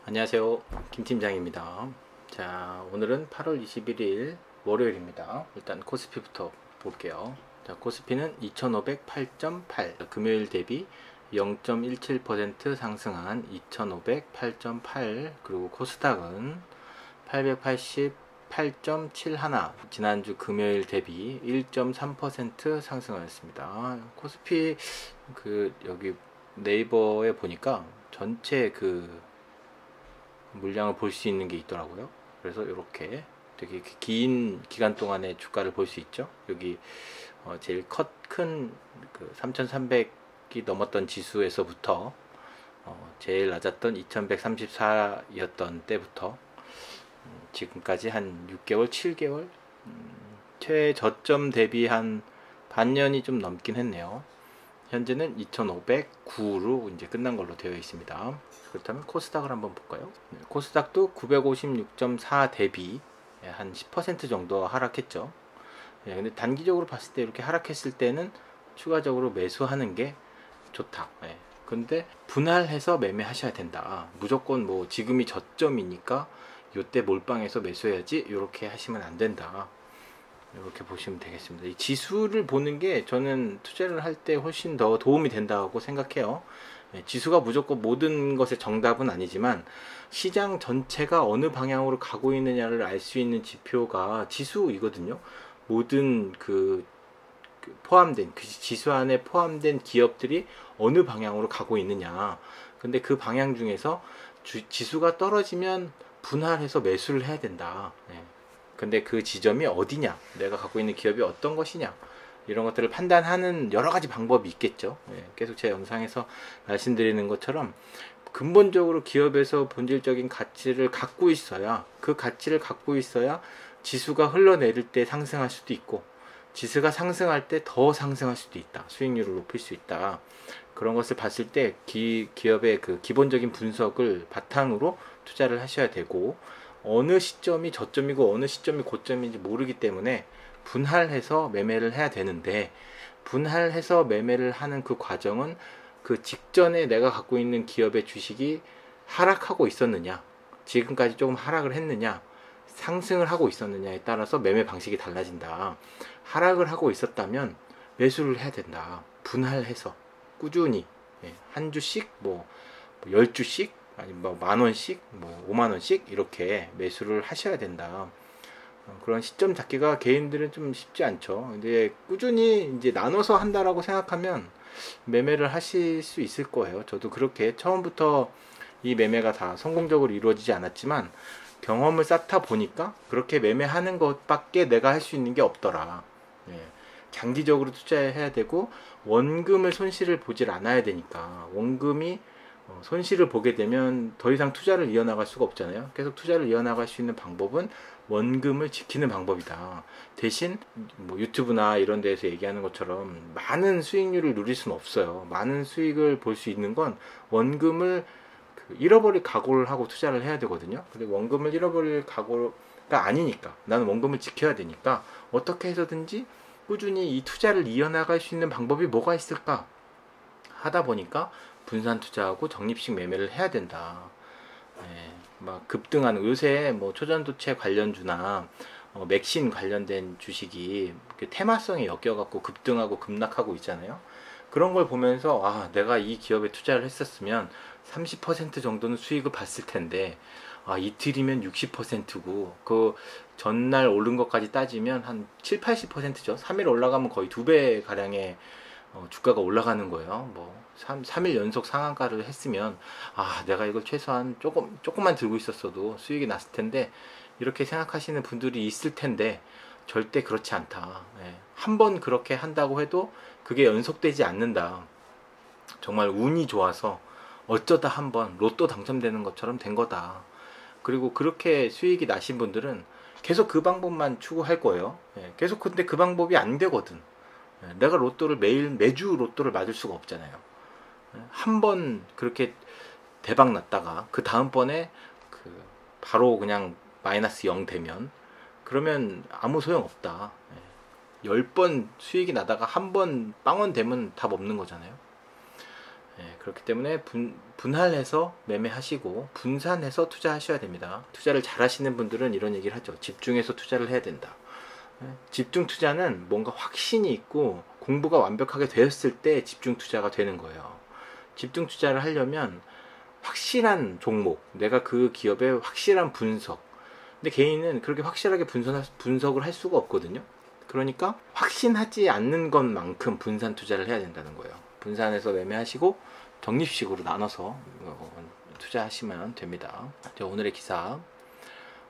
안녕하세요, 김 팀장입니다. 자, 오늘은 8월 21일 월요일입니다. 일단 코스피부터 볼게요. 자, 코스피는 2508.8, 금요일 대비 0.17% 상승한 2508.8, 그리고 코스닥은 888.71, 지난주 금요일 대비 1.3% 상승하였습니다. 코스피 여기 네이버에 보니까 전체 물량을 볼 수 있는 게 있더라고요. 그래서 이렇게 되게 긴 기간 동안의 주가를 볼 수 있죠. 여기 제일 큰 3300이 넘었던 지수에서부터 제일 낮았던 2134였던 때부터 지금까지 한 6개월, 7개월, 최저점 대비 한 반년이 좀 넘긴 했네요. 현재는 2509로 이제 끝난 걸로 되어 있습니다. 그렇다면 코스닥을 한번 볼까요? 코스닥도 956.4 대비 한 10% 정도 하락했죠. 근데 단기적으로 봤을 때 이렇게 하락했을 때는 추가적으로 매수하는 게 좋다. 근데 분할해서 매매하셔야 된다. 무조건 뭐 지금이 저점이니까 요때 몰빵해서 매수해야지 이렇게 하시면 안 된다. 이렇게 보시면 되겠습니다. 이 지수를 보는 게 저는 투자를 할 때 훨씬 더 도움이 된다고 생각해요. 지수가 무조건 모든 것의 정답은 아니지만 시장 전체가 어느 방향으로 가고 있느냐를 알 수 있는 지표가 지수이거든요. 모든 포함된 지수 안에 포함된 기업들이 어느 방향으로 가고 있느냐. 근데 그 방향 중에서 지수가 떨어지면 분할해서 매수를 해야 된다. 근데 그 지점이 어디냐, 내가 갖고 있는 기업이 어떤 것이냐, 이런 것들을 판단하는 여러 가지 방법이 있겠죠. 계속 제 영상에서 말씀드리는 것처럼 근본적으로 기업에서 본질적인 가치를 갖고 있어야, 그 가치를 갖고 있어야 지수가 흘러내릴 때 상승할 수도 있고 지수가 상승할 때 더 상승할 수도 있다. 수익률을 높일 수 있다. 그런 것을 봤을 때 기업의 그 기본적인 분석을 바탕으로 투자를 하셔야 되고, 어느 시점이 저점이고 어느 시점이 고점인지 모르기 때문에 분할해서 매매를 해야 되는데, 분할해서 매매를 하는 그 과정은 그 직전에 내가 갖고 있는 기업의 주식이 하락하고 있었느냐, 지금까지 조금 하락을 했느냐, 상승을 하고 있었느냐에 따라서 매매 방식이 달라진다. 하락을 하고 있었다면 매수를 해야 된다. 분할해서 꾸준히 한 주씩 뭐 10주씩 아니면 뭐 만원씩 뭐 5만원씩 이렇게 매수를 하셔야 된다. 그런 시점 잡기가 개인들은 좀 쉽지 않죠. 근데 꾸준히 이제 나눠서 한다라고 생각하면 매매를 하실 수 있을 거예요. 저도 그렇게 처음부터 이 매매가 다 성공적으로 이루어지지 않았지만 경험을 쌓다 보니까 그렇게 매매하는 것밖에 내가 할 수 있는 게 없더라. 장기적으로 투자해야 되고 원금을 손실을 보질 않아야 되니까, 원금이 손실을 보게 되면 더 이상 투자를 이어나갈 수가 없잖아요. 계속 투자를 이어나갈 수 있는 방법은 원금을 지키는 방법이다. 대신 뭐 유튜브나 이런 데에서 얘기하는 것처럼 많은 수익률을 누릴 수는 없어요. 많은 수익을 볼 수 있는 건 원금을 잃어버릴 각오를 하고 투자를 해야 되거든요. 근데 원금을 잃어버릴 각오가 아니니까, 나는 원금을 지켜야 되니까 어떻게 해서든지 꾸준히 이 투자를 이어나갈 수 있는 방법이 뭐가 있을까 하다 보니까 분산 투자하고 적립식 매매를 해야 된다. 막 급등하는, 요새 뭐 초전도체 관련주나 맥신 관련된 주식이 테마성에 엮여갖고 급등하고 급락하고 있잖아요. 그런 걸 보면서 아, 내가 이 기업에 투자를 했었으면 30% 정도는 수익을 봤을 텐데, 아, 이틀이면 60%고 그 전날 오른 것까지 따지면 한 7, 80%죠. 3일 올라가면 거의 2배 가량의 주가가 올라가는 거예요. 뭐 3일 연속 상한가를 했으면 아, 내가 이걸 최소한 조금만 들고 있었어도 수익이 났을 텐데, 이렇게 생각하시는 분들이 있을 텐데 절대 그렇지 않다. 한 번 그렇게 한다고 해도 그게 연속되지 않는다. 정말 운이 좋아서 어쩌다 한번 로또 당첨되는 것처럼 된 거다. 그리고 그렇게 수익이 나신 분들은 계속 그 방법만 추구할 거예요. 계속. 근데 그 방법이 안 되거든. 내가 로또를 매주 로또를 맞을 수가 없잖아요. 한 번 그렇게 대박 났다가 그 다음번에 바로 그냥 마이너스 0 되면, 그러면 아무 소용 없다. 10번 수익이 나다가 한 번 빵원 되면 답 없는 거잖아요. 그렇기 때문에 분할해서 매매하시고 분산해서 투자하셔야 됩니다. 투자를 잘 하시는 분들은 이런 얘기를 하죠. 집중해서 투자를 해야 된다. 집중 투자는 뭔가 확신이 있고 공부가 완벽하게 되었을 때 집중 투자가 되는 거예요. 집중 투자를 하려면 확실한 종목, 내가 그 기업의 확실한 분석. 근데 개인은 그렇게 확실하게 분석을 할 수가 없거든요. 그러니까 확신하지 않는 것만큼 분산 투자를 해야 된다는 거예요. 분산해서 매매하시고 적립식으로 나눠서 투자하시면 됩니다. 오늘의 기사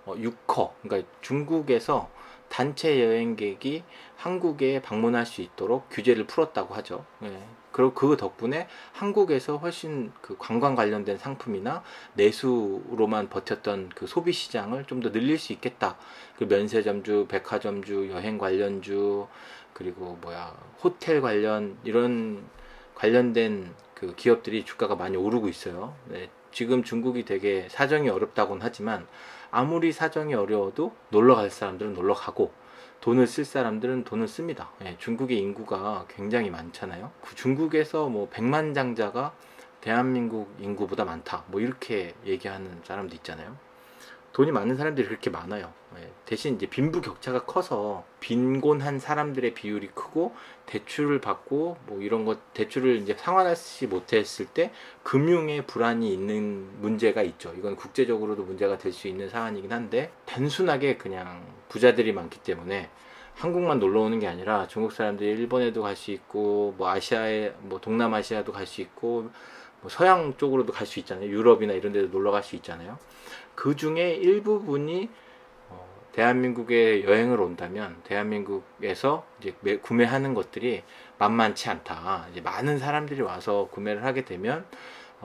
6커, 그러니까 중국에서 단체 여행객이 한국에 방문할 수 있도록 규제를 풀었다고 하죠. 그리고 그 덕분에 한국에서 훨씬 그 관광 관련된 상품이나 내수로만 버텼던 그 소비 시장을 좀 더 늘릴 수 있겠다. 그 면세점주, 백화점주, 여행 관련주, 그리고 호텔 이런 관련된 그 기업들이 주가가 많이 오르고 있어요. 지금 중국이 되게 사정이 어렵다고는 하지만 아무리 사정이 어려워도 놀러 갈 사람들은 놀러 가고 돈을 쓸 사람들은 돈을 씁니다. 중국의 인구가 굉장히 많잖아요. 중국에서 100만 장자가 대한민국 인구보다 많다. 이렇게 얘기하는 사람도 있잖아요. 돈이 많은 사람들이 그렇게 많아요. 대신 이제 빈부격차가 커서 빈곤한 사람들의 비율이 크고 대출을 받고 이런 것 대출을 이제 상환하지 못했을 때 금융에 불안이 있는 문제가 있죠. 이건 국제적으로도 문제가 될 수 있는 사안이긴 한데 단순하게 그냥 부자들이 많기 때문에 한국만 놀러 오는 게 아니라 중국 사람들이 일본에도 갈 수 있고 아시아에 동남아시아도 갈 수 있고 서양 쪽으로도 갈 수 있잖아요. 유럽이나 이런 데도 놀러 갈 수 있잖아요. 그 중에 일부분이 대한민국에 여행을 온다면 대한민국에서 이제 구매하는 것들이 만만치 않다. 이제 많은 사람들이 와서 구매를 하게 되면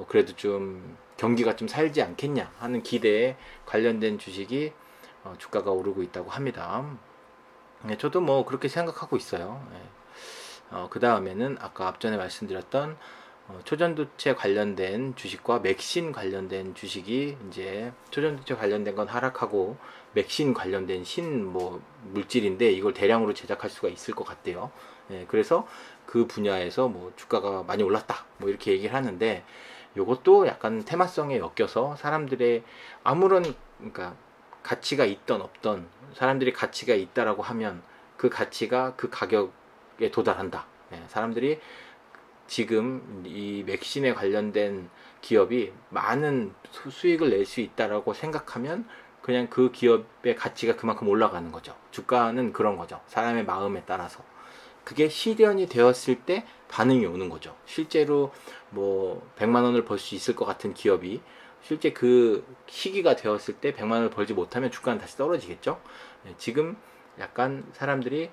그래도 좀 경기가 좀 살지 않겠냐 하는 기대에 관련된 주식이 주가가 오르고 있다고 합니다. 저도 그렇게 생각하고 있어요. 그 다음에는 아까 앞전에 말씀드렸던 초전도체 관련된 주식과 맥신 관련된 주식이 이제 초전도체 관련된 건 하락하고 맥신 관련된 물질인데 이걸 대량으로 제작할 수가 있을 것 같대요. 그래서 그 분야에서 주가가 많이 올랐다 이렇게 얘기를 하는데 이것도 약간 테마성에 엮여서 사람들의 그러니까 가치가 있던 없던 사람들이 가치가 있다라고 하면 그 가치가 그 가격에 도달한다. 사람들이 지금 이 맥신에 관련된 기업이 많은 수익을 낼 수 있다라고 생각하면 그냥 그 기업의 가치가 그만큼 올라가는 거죠. 주가는 그런 거죠. 사람의 마음에 따라서. 그게 실현이 되었을 때 반응이 오는 거죠. 실제로 100만 원을 벌 수 있을 것 같은 기업이 실제 그 시기가 되었을 때 100만 원을 벌지 못하면 주가는 다시 떨어지겠죠. 지금 약간 사람들이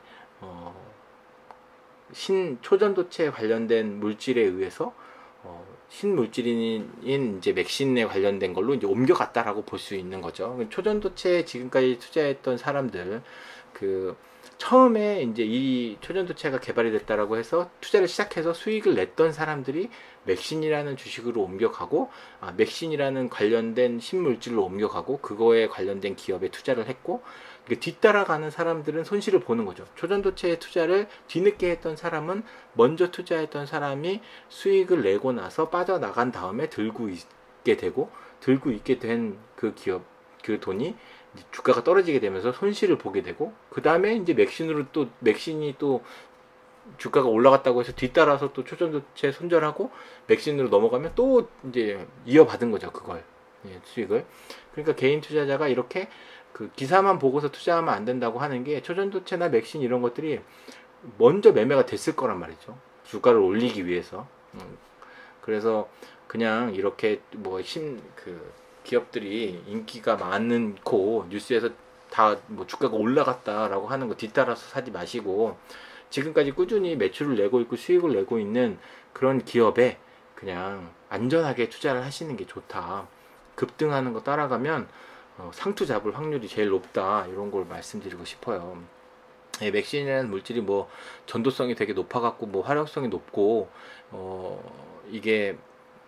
초전도체 관련된 물질에 의해서 신물질인 이제 맥신에 관련된 걸로 이제 옮겨갔다라고 볼 수 있는 거죠. 초전도체에 지금까지 투자했던 사람들 처음에 이제 이 초전도체가 개발이 됐다라고 해서 투자를 시작해서 수익을 냈던 사람들이 맥신이라는 주식으로 옮겨가고 맥신이라는 관련된 신물질로 옮겨가고 그거에 관련된 기업에 투자를 했고 뒤따라가는 사람들은 손실을 보는 거죠. 초전도체에 투자를 뒤늦게 했던 사람은 먼저 투자했던 사람이 수익을 내고 나서 빠져나간 다음에 들고 있게 된 그 기업 그 돈이 주가가 떨어지게 되면서 손실을 보게 되고 그 다음에 이제 맥신이 또 주가가 올라갔다고 해서 뒤따라서 또 초전도체 손절하고 맥신으로 넘어가면 또 이제 이어받은 거죠. 그걸 수익을. 그러니까 개인 투자자가 이렇게 그 기사만 보고서 투자하면 안 된다고 하는 게 초전도체나 맥신 이런 것들이 먼저 매매가 됐을 거란 말이죠. 주가를 올리기 위해서. 그래서 그냥 이렇게 기업들이 인기가 많고 뉴스에서 다 주가가 올라갔다라고 하는 거 뒤따라서 사지 마시고 지금까지 꾸준히 매출을 내고 있고 수익을 내고 있는 그런 기업에 그냥 안전하게 투자를 하시는 게 좋다. 급등하는 거 따라가면 상투 잡을 확률이 제일 높다. 이런 걸 말씀드리고 싶어요. 맥신이라는 물질이 전도성이 되게 높아갖고 화력성이 높고 이게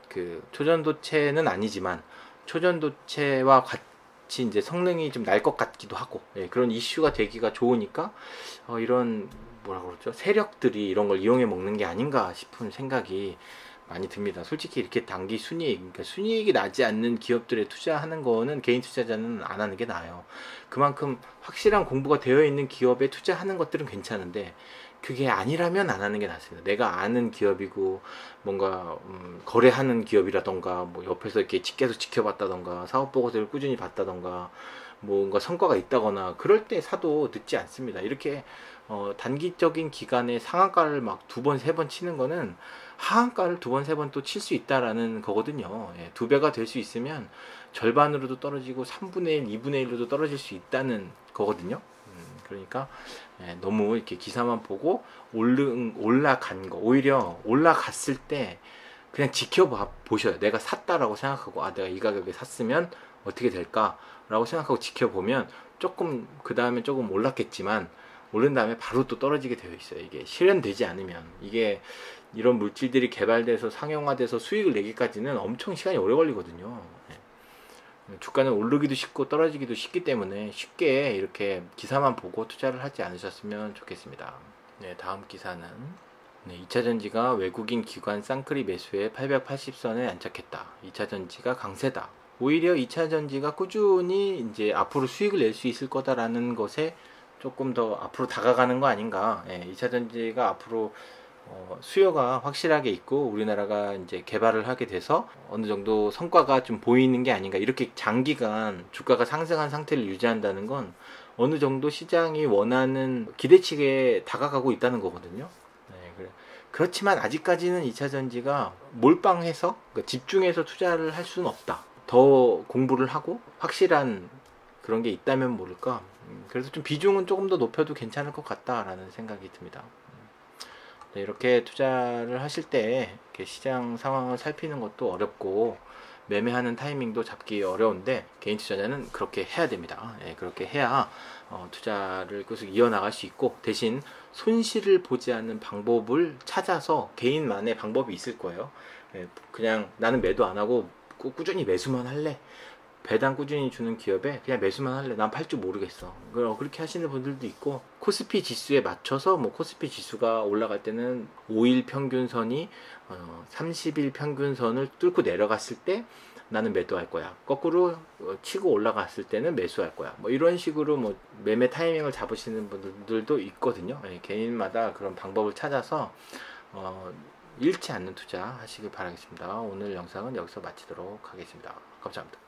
그 초전도체는 아니지만 초전도체와 같이 이제 성능이 좀 날 것 같기도 하고 그런 이슈가 되기가 좋으니까 이런 세력들이 이런 걸 이용해 먹는 게 아닌가 싶은 생각이 많이 듭니다. 솔직히 이렇게 단기 순이익, 그러니까 순이익이 나지 않는 기업들에 투자하는 거는 개인 투자자는 안 하는 게 나아요. 그만큼 확실한 공부가 되어 있는 기업에 투자하는 것들은 괜찮은데 그게 아니라면 안 하는 게 낫습니다. 내가 아는 기업이고 뭔가 거래하는 기업이라던가 뭐 옆에서 이렇게 계속 지켜봤다던가 사업 보고서를 꾸준히 봤다던가 뭔가 성과가 있다거나 그럴 때 사도 늦지 않습니다. 이렇게 단기적인 기간에 상한가를 막 두 번, 세 번 치는 거는 하한가를 두 번, 세 번 또 칠 수 있다라는 거거든요. 예, 두 배가 될 수 있으면 절반으로도 떨어지고 3분의 1, 2분의 1로도 떨어질 수 있다는 거거든요. 그러니까 너무 이렇게 기사만 보고 올라간 거, 오히려 올라갔을 때 그냥 지켜보셔요. 내가 샀다라고 생각하고 내가 이 가격에 샀으면 어떻게 될까라고 생각하고 지켜보면 조금 그 다음에 조금 올랐겠지만 오른 다음에 바로 또 떨어지게 되어 있어요. 이게 실현되지 않으면 이게 이런 물질들이 개발돼서 상용화돼서 수익을 내기까지는 엄청 시간이 오래 걸리거든요. 주가는 오르기도 쉽고 떨어지기도 쉽기 때문에 쉽게 이렇게 기사만 보고 투자를 하지 않으셨으면 좋겠습니다. 네, 다음 기사는 2차전지가 외국인 기관 쌍끌이 매수에 880선에 안착했다. 2차전지가 강세다. 오히려 2차전지가 꾸준히 이제 앞으로 수익을 낼 수 있을 거다라는 것에 조금 더 앞으로 다가가는 거 아닌가. 2차전지가 앞으로 수요가 확실하게 있고 우리나라가 이제 개발을 하게 돼서 어느 정도 성과가 좀 보이는 게 아닌가. 이렇게 장기간 주가가 상승한 상태를 유지한다는 건 어느 정도 시장이 원하는 기대치에 다가가고 있다는 거거든요. 그렇지만 아직까지는 2차전지가 몰빵해서 그러니까 집중해서 투자를 할 수는 없다. 더 공부를 하고 확실한 그런 게 있다면 모를까. 그래서 좀 비중은 조금 더 높여도 괜찮을 것 같다라는 생각이 듭니다. 네, 이렇게 투자를 하실 때 이렇게 시장 상황을 살피는 것도 어렵고 매매하는 타이밍도 잡기 어려운데 개인 투자자는 그렇게 해야 됩니다. 그렇게 해야 투자를 계속 이어나갈 수 있고 대신 손실을 보지 않는 방법을 찾아서 개인만의 방법이 있을 거예요. 그냥 나는 매도 안 하고 꾸준히 매수만 할래. 배당 꾸준히 주는 기업에 그냥 매수만 할래. 난 팔 줄 모르겠어. 그렇게 하시는 분들도 있고 코스피 지수에 맞춰서 뭐 코스피 지수가 올라갈 때는 5일 평균선이 30일 평균선을 뚫고 내려갔을 때 나는 매도할 거야. 거꾸로 치고 올라갔을 때는 매수할 거야. 뭐 이런 식으로 뭐 매매 타이밍을 잡으시는 분들도 있거든요. 개인마다 그런 방법을 찾아서 잃지 않는 투자 하시길 바라겠습니다. 오늘 영상은 여기서 마치도록 하겠습니다. 감사합니다.